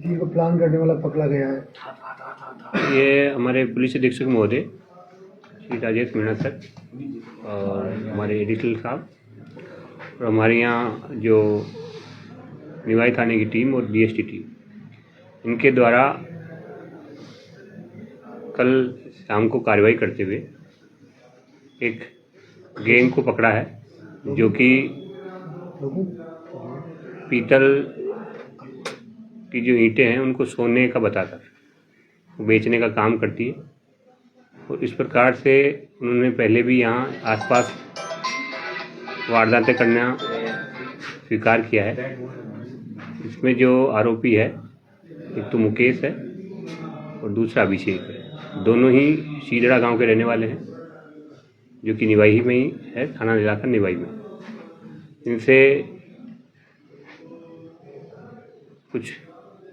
चीज को प्लान करने वाला पकड़ा गया है। ये हमारे पुलिस अधीक्षक महोदय श्री राजेश मीणा सर और हमारे एडिशनल साहब और हमारे यहाँ जो निवाई थाने की टीम और बीएसटी टीम, इनके द्वारा कल शाम को कार्रवाई करते हुए एक गैंग को पकड़ा है जो कि पीतल की जो ईंटें हैं उनको सोने का बताकर बेचने का काम करती है। और इस प्रकार से उन्होंने पहले भी यहाँ आसपास वारदातें करना स्वीकार किया है। इसमें जो आरोपी है एक तो मुकेश है और दूसरा अभिषेक है। दोनों ही सीजड़ा गांव के रहने वाले हैं जो कि निवाई में ही है, थाना इलाका निवाई में। इनसे कुछ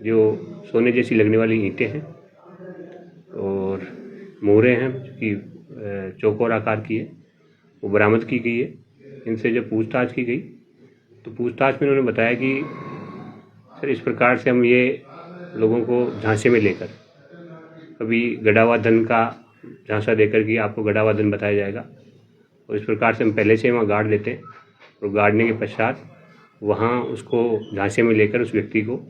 जो सोने जैसी लगने वाली ईंटें हैं और मोहरें हैं जो कि चौकोर आकार की है, वो बरामद की गई है। इनसे जब पूछताछ की गई तो पूछताछ में उन्होंने बताया कि सर इस प्रकार से हम ये लोगों को झांसे में लेकर, कभी गड़ा धन का झांसा देकर कि आपको गड़ा धन बताया जाएगा, और इस प्रकार से हम पहले से वहाँ गाड़ देते हैं और गाड़ने के पश्चात वहाँ उसको झांसे में लेकर उस व्यक्ति को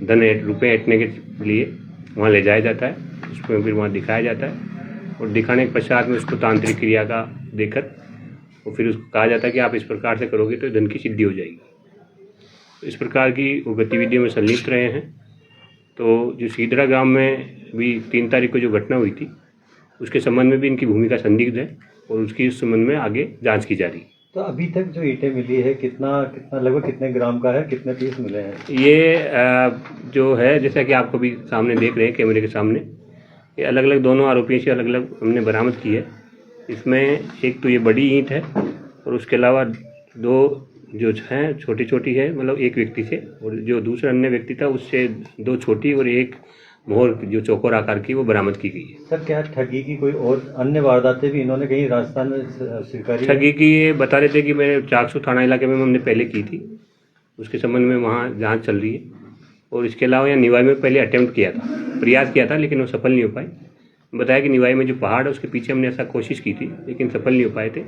रुपये ऐंठने के लिए वहाँ ले जाया जाता है। उसमें फिर वहाँ दिखाया जाता है और दिखाने के पश्चात में उसको तांत्रिक क्रिया का देकर और फिर उसको कहा जाता है कि आप इस प्रकार से करोगे तो धन की सिद्धि हो जाएगी। तो इस प्रकार की वो गतिविधियों में संलिप्त रहे हैं। तो जो सीधरा गांव में भी 3 तारीख को जो घटना हुई थी उसके संबंध में भी इनकी भूमिका संदिग्ध है और उसकी इस संबंध में आगे जांच की जा रही है। तो अभी तक जो ईंटें मिली है कितना लगभग कितने ग्राम का है, कितने पीस मिले हैं? ये जो है जैसा कि आपको भी सामने देख रहे हैं कैमरे के सामने, ये अलग अलग दोनों आरोपियों से अलग अलग हमने बरामद की है। इसमें एक तो ये बड़ी ईंट है और उसके अलावा 2 जो हैं छोटी छोटी है, मतलब एक व्यक्ति से, और जो दूसरा अन्य व्यक्ति था उससे 2 छोटी और एक मोहर जो चौकोर आकार की वो बरामद की गई है। सर क्या ठगी की कोई और अन्य वारदातें भी इन्होंने कहीं राजस्थान में स्वीकारी? ठगी की ये बता रहे थे कि मैंने चाकसू थाना इलाके में हमने पहले की थी, उसके संबंध में वहाँ जांच चल रही है। और इसके अलावा यहाँ निवाई में पहले अटेम्प्ट किया था, प्रयास किया था, लेकिन वो सफल नहीं हो पाए। बताया कि निवाई में जो पहाड़ है उसके पीछे हमने ऐसा कोशिश की थी लेकिन सफल नहीं हो पाए थे।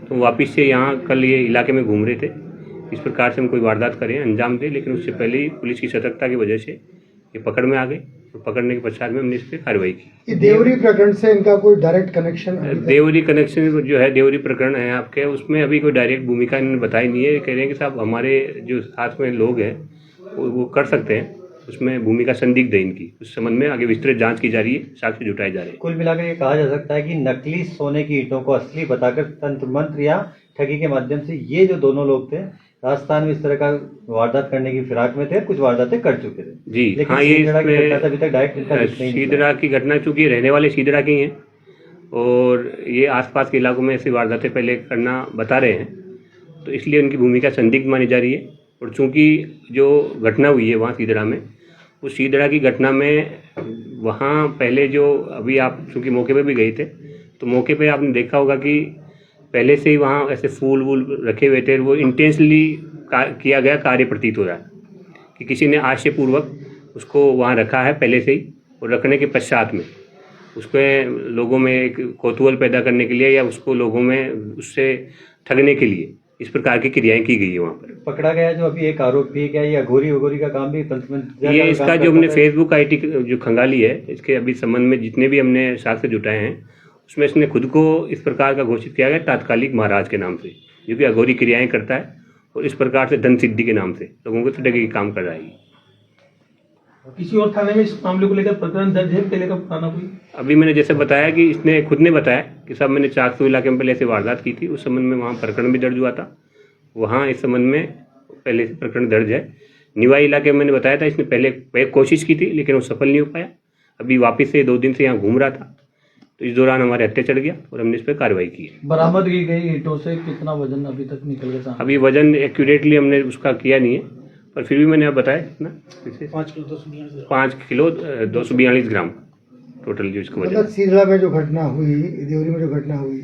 तो वापस से यहाँ कल ये इलाके में घूम रहे थे, इस प्रकार से हम कोई वारदात करें अंजाम दें, लेकिन उससे पहले ही पुलिस की सतर्कता की वजह से ये पकड़ में आ गए और पकड़ने के पश्चात में हमने इस पर कार्रवाई की। ये देवरी प्रकरण से इनका कोई डायरेक्ट कनेक्शन? देवरी कनेक्शन जो है, देवरी प्रकरण है आपके, उसमें अभी कोई डायरेक्ट भूमिका इन्होंने बताई नहीं है। कह रहे हैं कि साहब हमारे जो साथ में लोग हैं वो कर सकते हैं, उसमें भूमिका संदिग्ध है इनकी। उस संबंध में आगे विस्तृत जांच की जा रही है, साक्ष्य जुटाए जा रहे हैं। कुल मिलाकर ये कहा जा सकता है कि नकली सोने की ईंटों को असली बताकर तंत्र मंत्र या ठगी के माध्यम से ये जो दोनों लोग थे राजस्थान में इस तरह का वारदात करने की फिराक में थे, कुछ वारदातें कर चुके थे जी। लेकिन हाँ, ये अभी तक डायरेक्ट सीधरा की घटना, चूंकि रहने वाले सीधरा की हैं और ये आसपास के इलाकों में ऐसी वारदातें पहले करना बता रहे हैं, तो इसलिए उनकी भूमिका संदिग्ध मानी जा रही है। और चूंकि जो घटना हुई है वहाँ सीधरा में, उस सीधरा की घटना में वहाँ पहले जो अभी आप चूँकि मौके पे भी गए थे तो मौके पे आपने देखा होगा कि पहले से ही वहाँ ऐसे फूल वूल रखे हुए थे। वो इंटेंसली किया गया कार्य प्रतीत हो रहा है कि किसी ने आशयपूर्वक उसको वहाँ रखा है पहले से ही, और रखने के पश्चात में उसमें लोगों में एक कौतूहल पैदा करने के लिए या उसको लोगों में उससे ठगने के लिए इस प्रकार की क्रियाएं की गई है। वहाँ पर पकड़ा गया जो अभी एक आरोपी, क्या ये अघोरी वगोरी का काम भी ये इसका जो हमने फेसबुक आईडी जो खंगाली है, इसके अभी संबंध में जितने भी हमने साक्ष्य जुटाए हैं उसमें इसने खुद को इस प्रकार का घोषित किया गया तात्कालिक महाराज के नाम से, जो कि अघोरी क्रियाएं करता है और इस प्रकार से धन सिद्धि के नाम से लोगों को ठगी की काम कर रहा है। किसी और थाने में इस मामले को लेकर प्रकरण दर्ज है पहले का पुराना कोई? अभी मैंने जैसे बताया कि इसने खुद ने बताया कि साहब मैंने चाकसू इलाके में पहले ऐसे वारदात की थी, उस संबंध में वहाँ प्रकरण भी दर्ज हुआ था, वहाँ इस संबंध में पहले से प्रकरण दर्ज है। निवाई इलाके में मैंने बताया था इसने पहले कोशिश की थी लेकिन वो सफल नहीं हो पाया। अभी वापस से 2 दिन से यहाँ घूम रहा था, तो इस दौरान हमारे हत्या चढ़ गया और हमने इस पर कार्रवाई की। बरामद की गई ईंटों से कितना वजन अभी तक निकल गया? अभी वजन एक्यूरेटली हमने उसका किया नहीं है, पर फिर भी मैंने अब बताया कितना, 5 किलो 242 ग्राम टोटल जो इसका वजन। सीधरा में जो घटना हुई, देवरी में जो घटना हुई,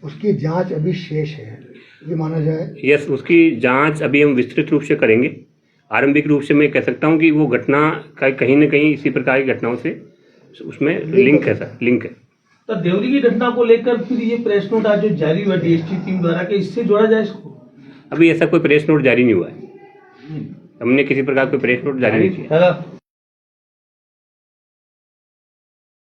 उसकी जांच अभी शेष है ये माना जाए? यस, उसकी जांच अभी हम विस्तृत रूप से करेंगे आरंभिक रूप से मैं कह सकता हूँ कि वो घटना का कहीं न कहीं इसी प्रकार की घटनाओं से उसमें लिंक है सर, लिंक है। तो देवरी की घटना को लेकर फिर ये प्रेस नोट आज जो जारी हुआ डीएसटी टीम द्वारा कि इससे जोड़ा जाए इसको? अभी ऐसा कोई प्रेस नोट जारी नहीं हुआ है, हमने किसी प्रकार कोई प्रेस नोट जारी नहीं किया। चलो